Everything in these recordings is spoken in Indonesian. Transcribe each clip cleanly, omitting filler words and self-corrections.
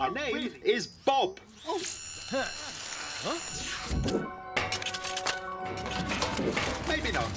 My name is Bob. Maybe not.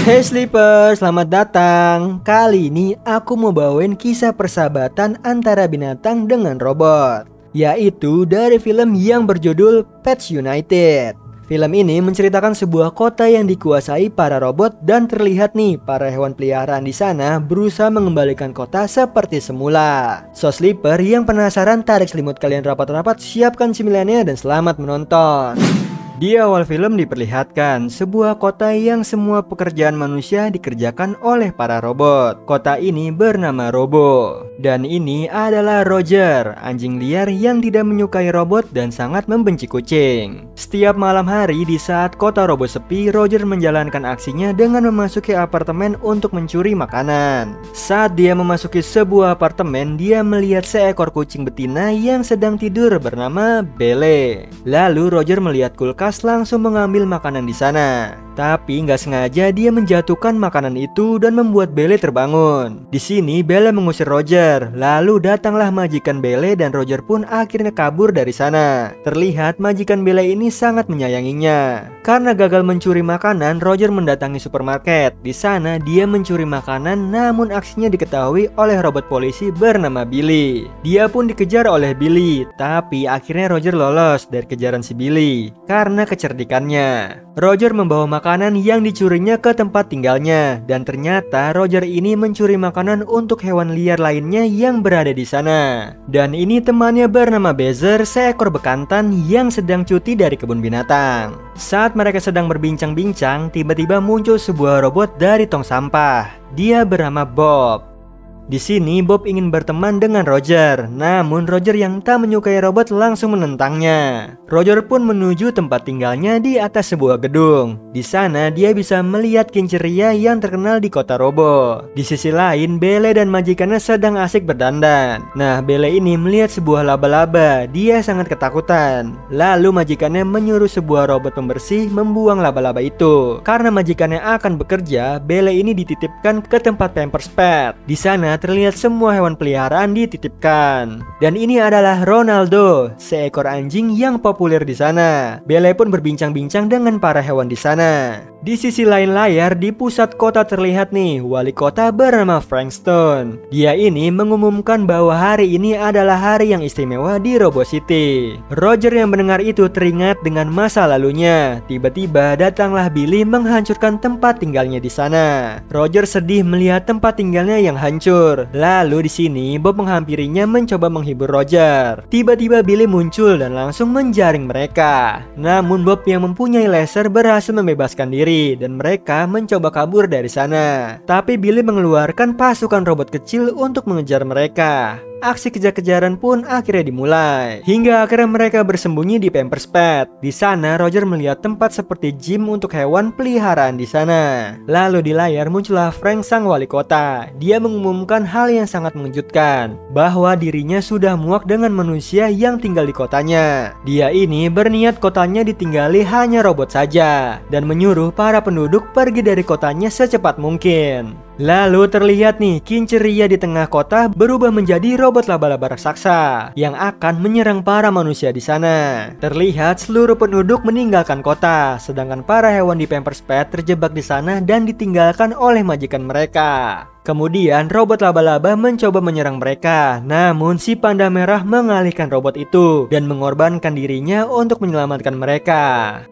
Hey Sleeper, selamat datang. Kali ini aku mau bawain kisah persahabatan antara binatang dengan robot, yaitu dari film yang berjudul Pets United. Film ini menceritakan sebuah kota yang dikuasai para robot dan terlihat nih para hewan peliharaan di sana berusaha mengembalikan kota seperti semula. So Sleeper yang penasaran, tarik selimut kalian rapat-rapat, siapkan cemilannya dan selamat menonton. Di awal film diperlihatkan sebuah kota yang semua pekerjaan manusia dikerjakan oleh para robot. Kota ini bernama Robo. Dan ini adalah Roger, anjing liar yang tidak menyukai robot dan sangat membenci kucing. Setiap malam hari di saat kota Robo sepi, Roger menjalankan aksinya dengan memasuki apartemen untuk mencuri makanan. Saat dia memasuki sebuah apartemen, dia melihat seekor kucing betina yang sedang tidur bernama Belle. Lalu Roger melihat kulkas, langsung mengambil makanan di sana. Tapi nggak sengaja dia menjatuhkan makanan itu dan membuat Belle terbangun. Di sini Belle mengusir Roger. Lalu datanglah majikan Belle dan Roger pun akhirnya kabur dari sana. Terlihat majikan Belle ini sangat menyayanginya. Karena gagal mencuri makanan, Roger mendatangi supermarket. Di sana dia mencuri makanan, namun aksinya diketahui oleh robot polisi bernama Billy. Dia pun dikejar oleh Billy, tapi akhirnya Roger lolos dari kejaran si Billy karena kecerdikannya. Roger membawa makanan yang dicurinya ke tempat tinggalnya, dan ternyata Roger ini mencuri makanan untuk hewan liar lainnya yang berada di sana. Dan ini temannya bernama Bezer, seekor bekantan yang sedang cuti dari kebun binatang. Saat mereka sedang berbincang-bincang, tiba-tiba muncul sebuah robot dari tong sampah. Dia bernama Bob. Di sini Bob ingin berteman dengan Roger, namun Roger yang tak menyukai robot langsung menentangnya. Roger pun menuju tempat tinggalnya di atas sebuah gedung. Di sana dia bisa melihat kincir Ria yang terkenal di kota Robo. Di sisi lain, Belle dan majikannya sedang asik berdandan. Nah, Belle ini melihat sebuah laba-laba. Dia sangat ketakutan. Lalu majikannya menyuruh sebuah robot pembersih membuang laba-laba itu. Karena majikannya akan bekerja, Belle ini dititipkan ke tempat Pampers Pet. Di sana terlihat semua hewan peliharaan dititipkan. Dan ini adalah Ronaldo, seekor anjing yang populer di sana. Belle pun berbincang-bincang dengan para hewan di sana. Di sisi lain layar, di pusat kota terlihat nih wali kota bernama Frankston. Dia ini mengumumkan bahwa hari ini adalah hari yang istimewa di Robo City. Roger yang mendengar itu teringat dengan masa lalunya. Tiba-tiba datanglah Billy menghancurkan tempat tinggalnya di sana. Roger sedih melihat tempat tinggalnya yang hancur. Lalu di sini Bob menghampirinya mencoba menghibur Roger. Tiba-tiba Billy muncul dan langsung menjaring mereka. Namun Bob yang mempunyai laser berhasil membebaskan diri dan mereka mencoba kabur dari sana. Tapi Billy mengeluarkan pasukan robot kecil untuk mengejar mereka. Aksi kejar-kejaran pun akhirnya dimulai. Hingga akhirnya mereka bersembunyi di Pampers Pet. Di sana Roger melihat tempat seperti gym untuk hewan peliharaan di sana. Lalu di layar muncullah Frank sang wali kota. Dia mengumumkan hal yang sangat mengejutkan, bahwa dirinya sudah muak dengan manusia yang tinggal di kotanya. Dia ini berniat kotanya ditinggali hanya robot saja, dan menyuruh para penduduk pergi dari kotanya secepat mungkin. Lalu terlihat nih kincir Ria di tengah kota berubah menjadi robot laba-laba raksasa yang akan menyerang para manusia di sana. Terlihat seluruh penduduk meninggalkan kota, sedangkan para hewan di Pampers Pet terjebak di sana dan ditinggalkan oleh majikan mereka. Kemudian robot laba-laba mencoba menyerang mereka, namun si panda merah mengalihkan robot itu dan mengorbankan dirinya untuk menyelamatkan mereka.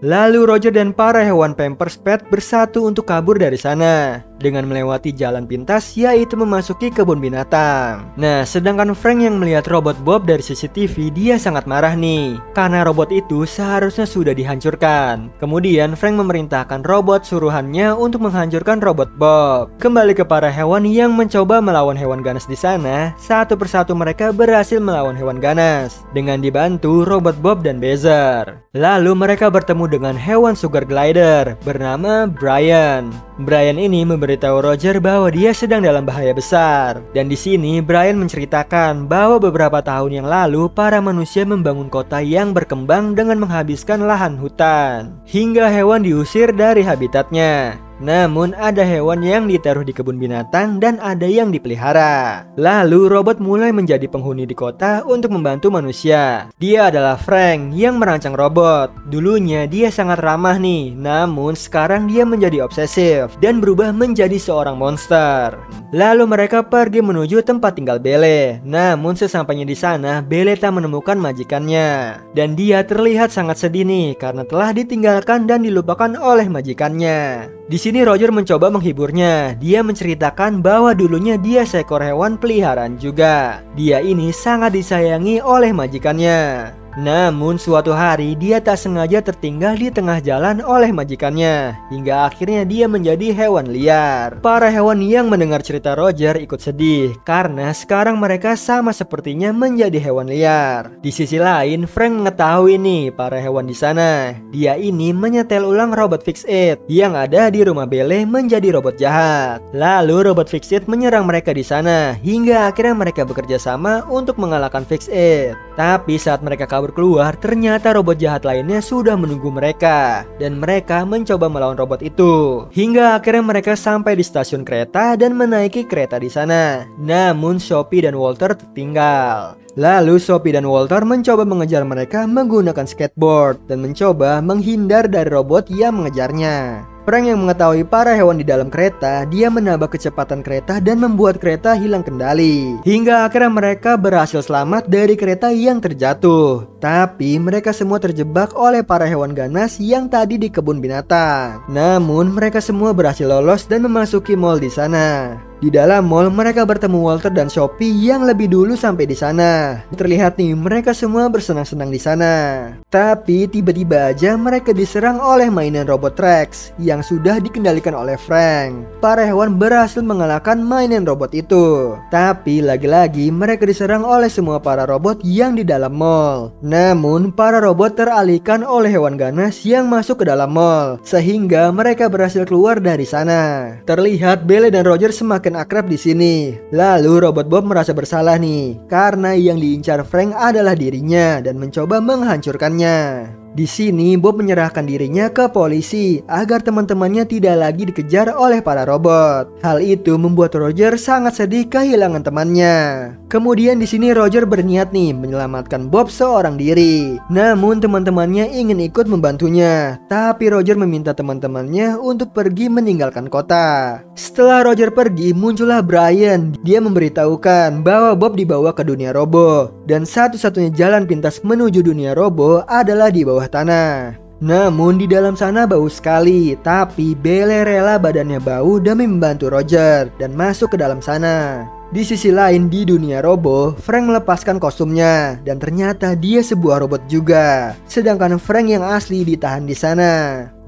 Lalu Roger dan para hewan Pampers Pet bersatu untuk kabur dari sana dengan melewati jalan pintas, yaitu memasuki kebun binatang. Nah, sedangkan Frank yang melihat robot Bob dari CCTV, dia sangat marah nih karena robot itu seharusnya sudah dihancurkan. Kemudian Frank memerintahkan robot suruhannya untuk menghancurkan robot Bob. Kembali ke para hewan yang mencoba melawan hewan ganas di sana, satu persatu mereka berhasil melawan hewan ganas dengan dibantu robot Bob dan Bezer. Lalu mereka bertemu dengan hewan sugar glider bernama Brian. Brian ini memberitahu Roger bahwa dia sedang dalam bahaya besar. Dan di sini Brian menceritakan bahwa beberapa tahun yang lalu para manusia membangun kota yang berkembang dengan menghabiskan lahan hutan, hingga hewan diusir dari habitatnya. Namun ada hewan yang ditaruh di kebun binatang dan ada yang dipelihara. Lalu robot mulai menjadi penghuni di kota untuk membantu manusia. Dia adalah Frank yang merancang robot. Dulunya dia sangat ramah nih, namun sekarang dia menjadi obsesif dan berubah menjadi seorang monster. Lalu mereka pergi menuju tempat tinggal Belle. Namun sesampainya di sana, Belle tak menemukan majikannya. Dan dia terlihat sangat sedih nih karena telah ditinggalkan dan dilupakan oleh majikannya. Di sini Roger mencoba menghiburnya. Dia menceritakan bahwa dulunya dia seekor hewan peliharaan juga. Dia ini sangat disayangi oleh majikannya. Namun suatu hari dia tak sengaja tertinggal di tengah jalan oleh majikannya, hingga akhirnya dia menjadi hewan liar. Para hewan yang mendengar cerita Roger ikut sedih karena sekarang mereka sama sepertinya menjadi hewan liar. Di sisi lain, Frank mengetahui nih para hewan di sana. Dia ini menyetel ulang robot Fix-It yang ada di rumah Belle menjadi robot jahat. Lalu robot Fix-It menyerang mereka di sana hingga akhirnya mereka bekerja sama untuk mengalahkan Fix-It. Tapi saat mereka kabur keluar, ternyata robot jahat lainnya sudah menunggu mereka dan mereka mencoba melawan robot itu hingga akhirnya mereka sampai di stasiun kereta dan menaiki kereta di sana. Namun Sophie dan Walter tertinggal. Lalu Sophie dan Walter mencoba mengejar mereka menggunakan skateboard dan mencoba menghindar dari robot yang mengejarnya. Frank yang mengetahui para hewan di dalam kereta, dia menambah kecepatan kereta dan membuat kereta hilang kendali. Hingga akhirnya mereka berhasil selamat dari kereta yang terjatuh. Tapi mereka semua terjebak oleh para hewan ganas yang tadi di kebun binatang. Namun mereka semua berhasil lolos dan memasuki mall di sana. Di dalam mall mereka bertemu Walter dan Sophie yang lebih dulu sampai di sana. Terlihat nih mereka semua bersenang-senang di sana. Tapi tiba-tiba aja mereka diserang oleh mainan robot Rex yang sudah dikendalikan oleh Frank. Para hewan berhasil mengalahkan mainan robot itu. Tapi lagi-lagi mereka diserang oleh semua para robot yang di dalam mall. Namun para robot teralihkan oleh hewan ganas yang masuk ke dalam mall sehingga mereka berhasil keluar dari sana. Terlihat Belle dan Roger semakin akrab di sini. Lalu robot Bob merasa bersalah nih karena yang diincar Frank adalah dirinya dan mencoba menghancurkannya. Di sini Bob menyerahkan dirinya ke polisi agar teman-temannya tidak lagi dikejar oleh para robot. Hal itu membuat Roger sangat sedih kehilangan temannya. Kemudian di sini Roger berniat nih menyelamatkan Bob seorang diri. Namun teman-temannya ingin ikut membantunya, tapi Roger meminta teman-temannya untuk pergi meninggalkan kota. Setelah Roger pergi, muncullah Brian. Dia memberitahukan bahwa Bob dibawa ke dunia robo dan satu-satunya jalan pintas menuju dunia robo adalah di bawah tanah. Namun di dalam sana bau sekali, tapi Belle rela badannya bau demi membantu Roger dan masuk ke dalam sana. Di sisi lain di dunia robo, Frank melepaskan kostumnya dan ternyata dia sebuah robot juga. Sedangkan Frank yang asli ditahan di sana.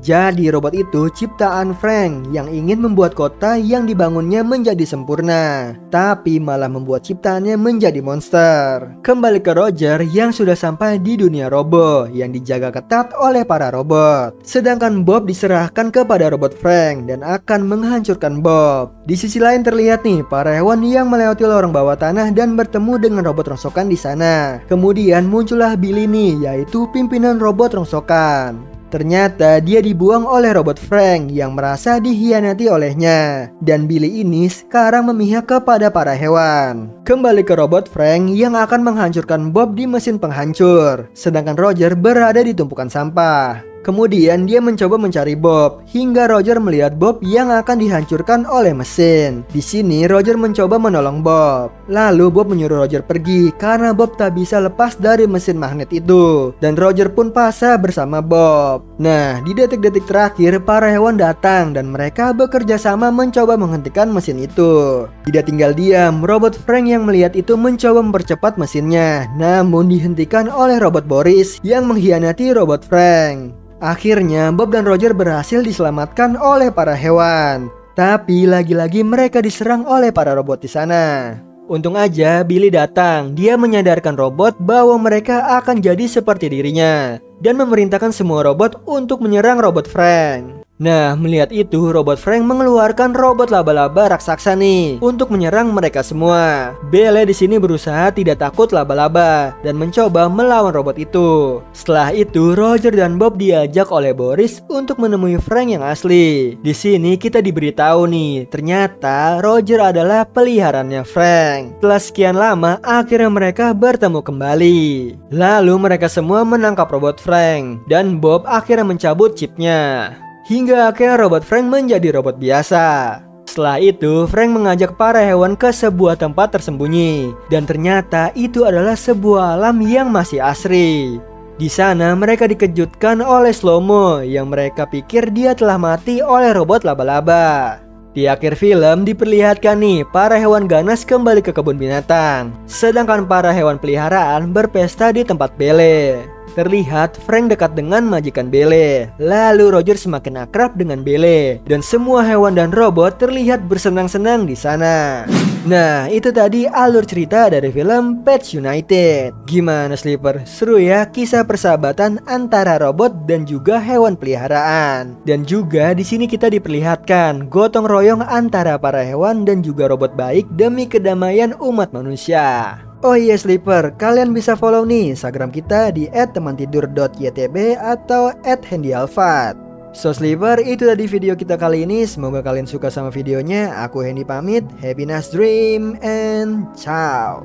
Jadi robot itu ciptaan Frank yang ingin membuat kota yang dibangunnya menjadi sempurna, tapi malah membuat ciptaannya menjadi monster. Kembali ke Roger yang sudah sampai di dunia robo yang dijaga ketat oleh para robot. Sedangkan Bob diserahkan kepada robot Frank dan akan menghancurkan Bob. Di sisi lain terlihat nih para hewan yang melewati lorong bawah tanah dan bertemu dengan robot rongsokan di sana. Kemudian muncullah Billy nih, yaitu pimpinan robot rongsokan. Ternyata dia dibuang oleh robot Frank yang merasa dihianati olehnya. Dan Billy ini sekarang memihak kepada para hewan. Kembali ke robot Frank yang akan menghancurkan Bob di mesin penghancur. Sedangkan Roger berada di tumpukan sampah. Kemudian dia mencoba mencari Bob hingga Roger melihat Bob yang akan dihancurkan oleh mesin. Di sini Roger mencoba menolong Bob. Lalu Bob menyuruh Roger pergi karena Bob tak bisa lepas dari mesin magnet itu. Dan Roger pun pasrah bersama Bob. Nah, di detik-detik terakhir para hewan datang dan mereka bekerja sama mencoba menghentikan mesin itu. Tidak tinggal diam, robot Frank yang melihat itu mencoba mempercepat mesinnya. Namun dihentikan oleh robot Boris yang mengkhianati robot Frank. Akhirnya Bob dan Roger berhasil diselamatkan oleh para hewan. Tapi lagi-lagi mereka diserang oleh para robot di sana. Untung aja Billy datang. Dia menyadarkan robot bahwa mereka akan jadi seperti dirinya dan memerintahkan semua robot untuk menyerang robot Frank. Nah, melihat itu, robot Frank mengeluarkan robot laba-laba raksasa nih untuk menyerang mereka semua. Belle di sini berusaha tidak takut laba-laba dan mencoba melawan robot itu. Setelah itu, Roger dan Bob diajak oleh Boris untuk menemui Frank yang asli. Di sini kita diberitahu nih, ternyata Roger adalah peliharaannya Frank. Setelah sekian lama, akhirnya mereka bertemu kembali. Lalu mereka semua menangkap robot Frank dan Bob akhirnya mencabut chipnya. Hingga akhirnya robot Frank menjadi robot biasa. Setelah itu, Frank mengajak para hewan ke sebuah tempat tersembunyi. Dan ternyata itu adalah sebuah alam yang masih asri. Di sana mereka dikejutkan oleh Slomo yang mereka pikir dia telah mati oleh robot laba-laba. Di akhir film diperlihatkan nih para hewan ganas kembali ke kebun binatang. Sedangkan para hewan peliharaan berpesta di tempat Belle. Terlihat Frank dekat dengan majikan Belle. Lalu Roger semakin akrab dengan Belle. Dan semua hewan dan robot terlihat bersenang-senang di sana. Nah, itu tadi alur cerita dari film Pets United. Gimana Sleeper? Seru ya kisah persahabatan antara robot dan juga hewan peliharaan. Dan juga di sini kita diperlihatkan gotong royong antara para hewan dan juga robot baik demi kedamaian umat manusia. Oh iya Sleeper, kalian bisa follow nih Instagram kita di @temantidur.ytb atau @handyalfat. So Sleeper, itu tadi video kita kali ini. Semoga kalian suka sama videonya. Aku Hendy pamit. Happy nice dream and ciao.